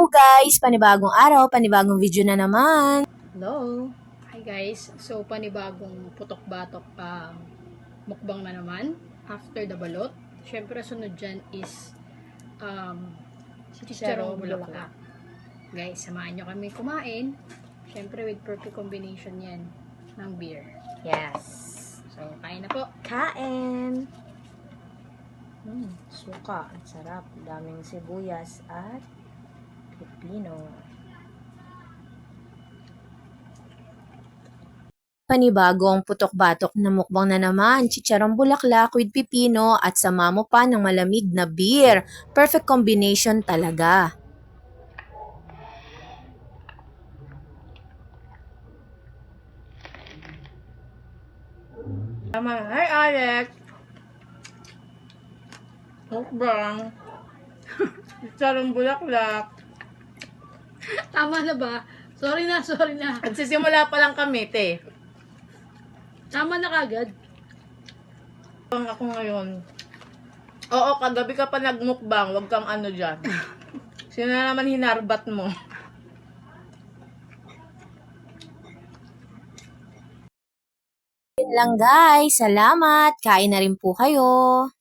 Hello guys! Panibagong araw, panibagong video na naman. Hello! Hi guys! So, panibagong putok-batok mukbang na naman after the balot. Siyempre, sunod dyan is chicharong bulaklak. Guys, samahan nyo kami kumain. Siyempre, with perfect combination yan ng beer. Yes. So, kain na po. Kain! Suka. Ang sarap. Daming sibuyas at pipino. Panibagong putok-batok na mukbang na naman, chicharong bulaklak with pipino at sama mo pa ng malamig na beer. Perfect combination talaga. Hi Alex! Mukbang! Chicharong bulaklak! Tama na ba? Sorry na. Nagsisimula pa lang kami, te. Tama na kagad. Mukbang ako ngayon. Oo, kagabi ka pa nagmukbang. Huwag kang ano dyan. Sino na naman hinarbat mo? Yun lang guys. Salamat. Kain na rin po kayo.